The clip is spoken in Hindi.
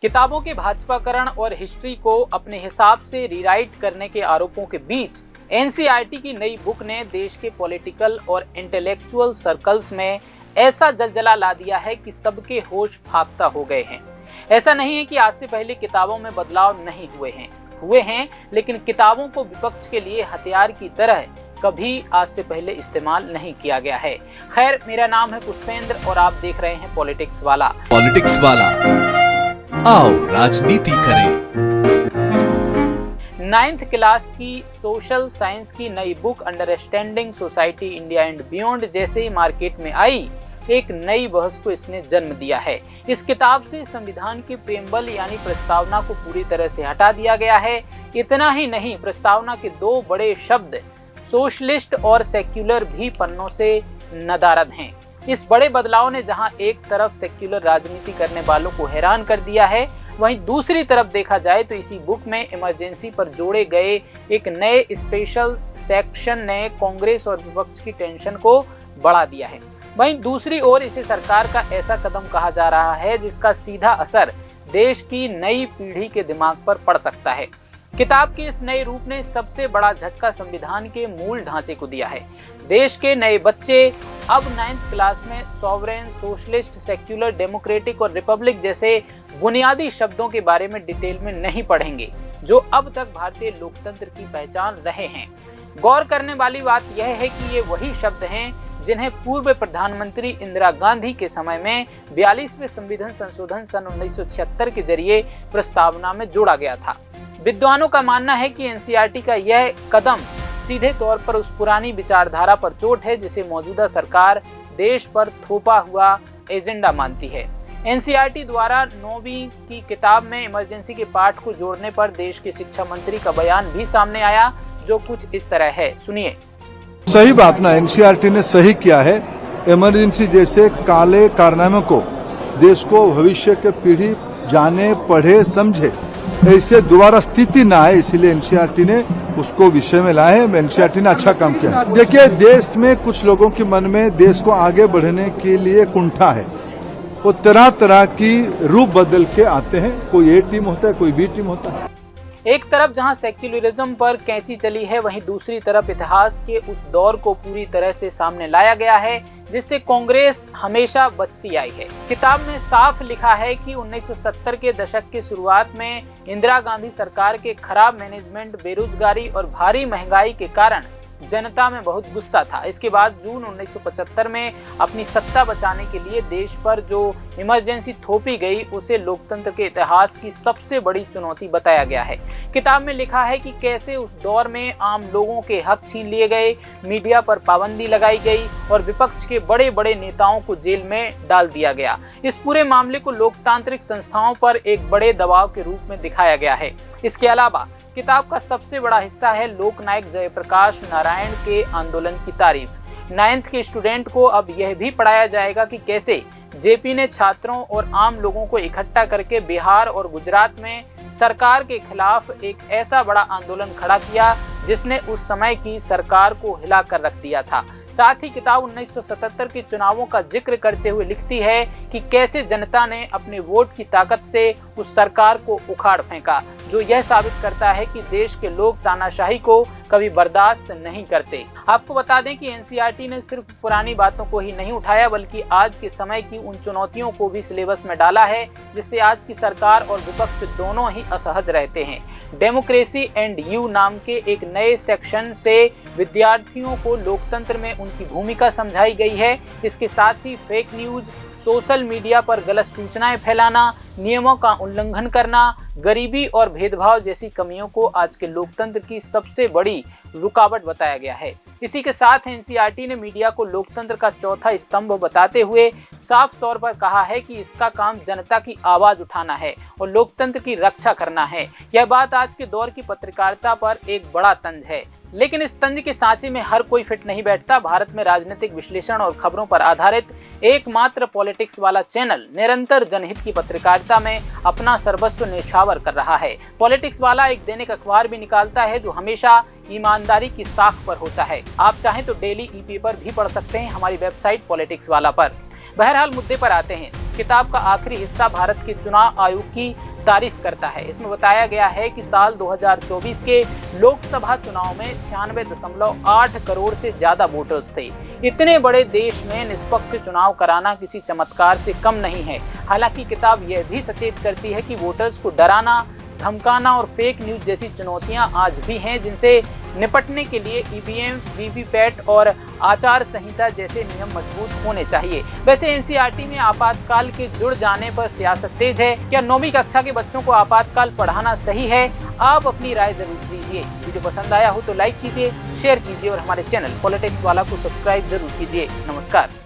किताबों के भाजपाकरण और हिस्ट्री को अपने हिसाब से रीराइट करने के आरोपों के बीच एनसीईआरटी की नई बुक ने देश के पॉलिटिकल और इंटेलेक्चुअल सर्कल्स में ऐसा जलजला ला दिया है कि सबके होश फाख्ता हो गए हैं। ऐसा नहीं है कि आज से पहले किताबों में बदलाव नहीं हुए हैं, लेकिन किताबों को विपक्ष के लिए हथियार की तरह कभी आज से पहले इस्तेमाल नहीं किया गया है। खैर, मेरा नाम है पुष्पेंद्र और आप देख रहे हैं पॉलिटिक्स वाला। आओ राजनीति करें। 9th क्लास की सोशल साइंस की नई book understanding society India and beyond जैसे ही मार्केट में आई, एक नई बहस को इसने जन्म दिया है। इस किताब से संविधान की प्रेम्बल यानी प्रस्तावना को पूरी तरह से हटा दिया गया है। इतना ही नहीं, प्रस्तावना के दो बड़े शब्द सोशलिस्ट और सेक्युलर भी पन्नों से नदारद हैं। इस बड़े बदलाव ने जहां एक तरफ सेक्युलर राजनीति करने वालों को हैरान कर दिया है, वहीं दूसरी तरफ देखा जाए तो इसी बुक में इमरजेंसी पर जोड़े गए एक नए स्पेशल सेक्शन ने कांग्रेस और विपक्ष की टेंशन को बढ़ा दिया है। वहीं दूसरी ओर इसे सरकार का ऐसा कदम कहा जा रहा है जिसका सीधा असर देश की नई पीढ़ी के दिमाग पर पड़ सकता है। किताब के इस नए रूप ने सबसे बड़ा झटका संविधान के मूल ढांचे को दिया है। देश के नए बच्चे अब 9th क्लास में सॉवरेन, सोशलिस्ट, सेक्युलर, डेमोक्रेटिक और रिपब्लिक जैसे बुनियादी शब्दों के बारे में डिटेल में नहीं पढ़ेंगे, जो अब तक भारतीय लोकतंत्र की पहचान रहे हैं। गौर करने वाली बात यह है कि ये वही शब्द हैं जिन्हें पूर्व प्रधानमंत्री इंदिरा गांधी के समय में 42वें संविधान संशोधन सन 1976 के जरिए प्रस्तावना में जोड़ा गया था। विद्वानों का मानना है कि एनसीईआरटी का यह कदम सीधे तौर पर उस पुरानी विचारधारा पर चोट है जिसे मौजूदा सरकार देश पर थोपा हुआ एजेंडा मानती है। एनसीईआरटी द्वारा 9वीं की किताब में इमरजेंसी के पाठ को जोड़ने पर देश के शिक्षा मंत्री का बयान भी सामने आया, जो कुछ इस तरह है, सुनिए। सही बात ना, एनसीईआरटी ने सही किया है। इमरजेंसी जैसे काले कारनामे को देश को भविष्य के पीढ़ी जाने, पढ़े, समझे, ऐसे दोबारा स्थिति ना आए, इसलिए एनसीईआरटी ने उसको विषय में लाए। एनसीईआरटी ने अच्छा काम किया। देखिए, देश में कुछ लोगों के मन में देश को आगे बढ़ने के लिए कुंठा है। वो तरह तरह की रूप बदल के आते हैं। कोई ए टीम होता है, कोई बी टीम होता है। एक तरफ जहां सेक्युलरिज्म पर कैंची चली है, वहीं दूसरी तरफ इतिहास के उस दौर को पूरी तरह से सामने लाया गया है जिससे कांग्रेस हमेशा बचती आई है। किताब में साफ लिखा है कि 1970 के दशक की शुरुआत में इंदिरा गांधी सरकार के खराब मैनेजमेंट, बेरोजगारी और भारी महंगाई के कारण जनता में बहुत गुस्सा था। इसके बाद जून 1975 में अपनी सत्ता बचाने के लिए देश पर जो इमरजेंसी थोपी गई, उसे लोकतंत्र के इतिहास की सबसे बड़ी चुनौती बताया गया है। किताब में लिखा है कि कैसे उस दौर में आम लोगों के हक छीन लिए गए, मीडिया पर पाबंदी लगाई गई और विपक्ष के बड़े बड़े नेताओं को जेल में डाल दिया गया। इस पूरे मामले को लोकतांत्रिक संस्थाओं पर एक बड़े दबाव के रूप में दिखाया गया है। इसके अलावा किताब का सबसे बड़ा हिस्सा है लोकनायक जयप्रकाश नारायण के आंदोलन की तारीफ। 9th के स्टूडेंट को अब यह भी पढ़ाया जाएगा कि कैसे जेपी ने छात्रों और आम लोगों को इकट्ठा करके बिहार और गुजरात में सरकार के खिलाफ एक ऐसा बड़ा आंदोलन खड़ा किया जिसने उस समय की सरकार को हिला कर रख दिया था। साथ ही किताब 1977 के चुनावों का जिक्र करते हुए लिखती है कि कैसे जनता ने अपने वोट की ताकत से उस सरकार को उखाड़ फेंका, जो यह साबित करता है कि देश के लोग तानाशाही को कभी बर्दाश्त नहीं करते। आपको बता दें कि एनसीईआरटी ने सिर्फ पुरानी बातों को ही नहीं उठाया, बल्कि आज के समय की उन चुनौतियों को भी सिलेबस में डाला है जिससे आज की सरकार और विपक्ष दोनों ही असहज रहते हैं। डेमोक्रेसी एंड यू नाम के एक नए सेक्शन से विद्यार्थियों को लोकतंत्र में उनकी भूमिका समझाई गई है। इसके साथ ही फेक न्यूज, सोशल मीडिया पर गलत सूचनाएं फैलाना, नियमों का उल्लंघन करना, गरीबी और भेदभाव जैसी कमियों को आज के लोकतंत्र की सबसे बड़ी रुकावट बताया गया है। इसी के साथ एनसीईआरटी ने मीडिया को लोकतंत्र का चौथा स्तंभ बताते हुए साफ तौर पर कहा है कि इसका काम जनता की आवाज उठाना है और लोकतंत्र की रक्षा करना है। यह बात आज के दौर की पत्रकारिता पर एक बड़ा तंज है, लेकिन इस तंज के सांचे में हर कोई फिट नहीं बैठता। भारत में राजनीतिक विश्लेषण और खबरों पर आधारित एकमात्र पॉलिटिक्स वाला चैनल निरंतर जनहित की पत्रकारिता में अपना सर्वस्व न्यौछावर कर रहा है। पॉलिटिक्स वाला एक दैनिक अखबार भी निकालता है जो हमेशा ईमानदारी की साख पर होता है। आप चाहें तो डेली ई पेपर भी पढ़ सकते हैं हमारी वेबसाइट पॉलिटिक्स वाला पर। बहरहाल मुद्दे पर आते हैं। किताब का आखिरी हिस्सा भारत के चुनाव आयोग की तारीफ करता है। इसमें बताया गया है कि साल 2024 के लोकसभा चुनाव में 96.8 करोड़ से ज्यादा वोटर्स थे। इतने बड़े देश में निष्पक्ष चुनाव कराना किसी चमत्कार से कम नहीं है। हालांकि किताब यह भी सचेत करती है कि वोटर्स को डराना, धमकाना और फेक न्यूज जैसी चुनौतियां आज भी हैं, जिनसे निपटने के लिए ईवीएम, वीवीपैट और आचार संहिता जैसे नियम मजबूत होने चाहिए। वैसे एनसीईआरटी में आपातकाल के जुड़ जाने पर सियासत तेज है। क्या 9वीं कक्षा के बच्चों को आपातकाल पढ़ाना सही है? आप अपनी राय जरूर दीजिए। वीडियो पसंद आया हो तो लाइक कीजिए, शेयर कीजिए और हमारे चैनल पॉलिटिक्स वाला को सब्सक्राइब जरूर कीजिए। नमस्कार।